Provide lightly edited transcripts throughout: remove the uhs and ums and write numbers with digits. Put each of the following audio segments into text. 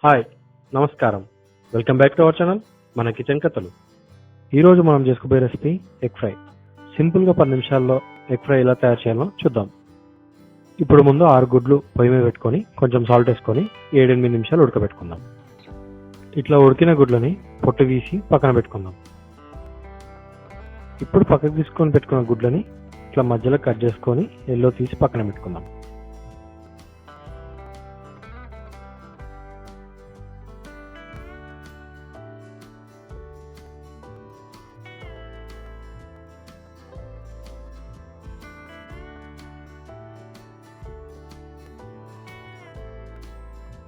Hi, నమస్కారం. Welcome back to our channel మన kitchen కథలు. ఈరోజు మనం చేసుకోబోయే రెసిపీ ఎగ్ ఫ్రై. సింపుల్గా 10 నిమిషాల్లో ఎగ్ ఫ్రై ఎలా తయారు చేయాలో చూద్దాం. ఇప్పుడు ముందు 6 గుడ్లు పొయ్యి మీద పెట్టుకొని కొంచెం సాల్ట్ వేసుకొని 7-8 నిమిషాలు ఉడకబెట్టుకుందాం. ఇట్లా ఉడికిన గుడ్లని పొట్టు తీసి పక్కన పెట్టుకుందాం. ఇప్పుడు పక్కకు తీసుకొని పెట్టుకున్న గుడ్లని ఇట్లా మధ్యలో కట్ చేసుకొని ఎల్లో తీసి పక్కన పెట్టుకుందాం.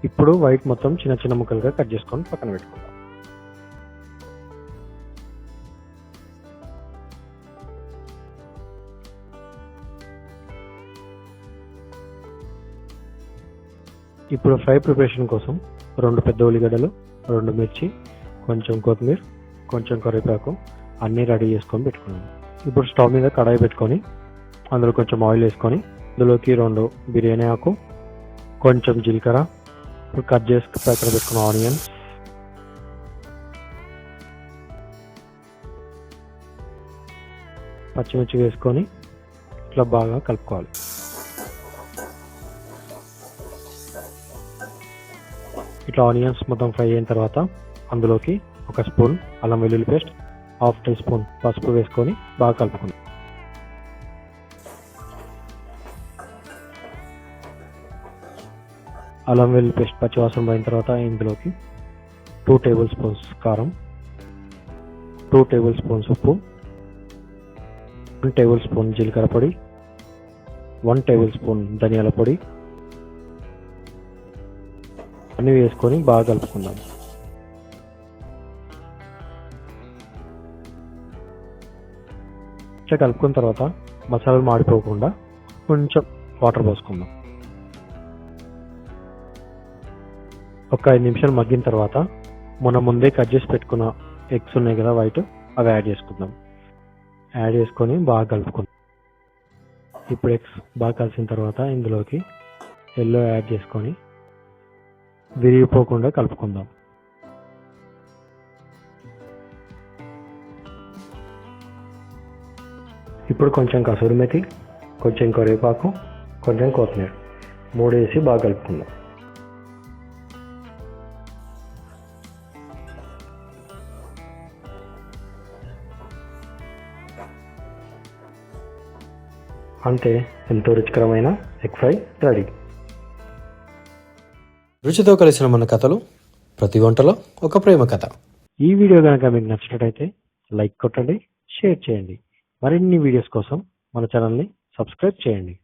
ఇప్పుడు వైట్ మొత్తం చిన్న చిన్న ముక్కలుగా కట్ చేసుకొని పక్కన పెట్టుకుందాం. ఇప్పుడు ఫ్రై ప్రిపరేషన్ కోసం 2 పెద్ద ఉల్లిగడ్డలు, 2 మిర్చి, కొంచెం కొత్తిమీర, కొంచెం కరివేపాకు అన్నీ రెడీ చేసుకొని పెట్టుకున్నాం. ఇప్పుడు స్టవ్ మీద కడాయి పెట్టుకొని అందులో కొంచెం ఆయిల్ వేసుకొని అందులోకి 2 బిర్యానీ ఆకు, కొంచెం జీలకర్ర, ఇప్పుడు కట్ చేసి పక్కన పెట్టుకున్న ఆనియన్స్, పచ్చిమిర్చి వేసుకొని ఇట్లా బాగా కలుపుకోవాలి. ఇట్లా ఆనియన్స్ మొత్తం ఫ్రై అయిన తర్వాత అందులోకి 1 స్పూన్ అల్లం వెల్లుల్లి పేస్ట్, 1/2 టీ స్పూన్ పసుపు వేసుకొని బాగా కలుపుకుందాం. అల్లం వెల్లుల్లి పేస్ట్ పచ్చివాసన పోయిన తర్వాత ఇందులోకి 2 టేబుల్ స్పూన్స్ కారం, 2 టేబుల్ స్పూన్స్ ఉప్పు, 1 టేబుల్ స్పూన్ జీలకర్ర పొడి, 1 టేబుల్ స్పూన్ ధనియాల పొడి అన్నీ వేసుకొని బాగా కలుపుకుందాం. ఇట్లా కలుపుకున్న తర్వాత మసాలాలు మాడిపోకుండా కొంచెం వాటర్ పోసుకుందాం. ఒక 5 నిమిషాలు మగ్గిన తర్వాత మనం ముందే కట్ చేసి పెట్టుకున్న ఎగ్స్ ఉన్నాయి కదా వైట్, అవి యాడ్ చేసుకుందాం. యాడ్ చేసుకొని బాగా కలుపుకుందాం. ఇప్పుడు ఎగ్స్ బాగా కలిసిన తర్వాత ఇందులోకి ఎల్లో యాడ్ చేసుకొని విరిగిపోకుండా కలుపుకుందాం. ఇప్పుడు కొంచెం కసూరి మెతి, కొంచెం కరివేపాకు, కొంచెం కొత్తిమీర 3 వేసి బాగా కలుపుకుందాం. అంతే, ఎంతో రుచికరమైన ఎగ్ ఫ్రై రెడీ. రుచితో కలిసిన మన కథలు, ప్రతి వంటలో ఒక ప్రేమ కథ. ఈ వీడియో కనుక మీకు నచ్చినట్టయితే లైక్ కొట్టండి, షేర్ చేయండి. మరిన్ని వీడియోస్ కోసం మన ఛానల్ని సబ్స్క్రైబ్ చేయండి.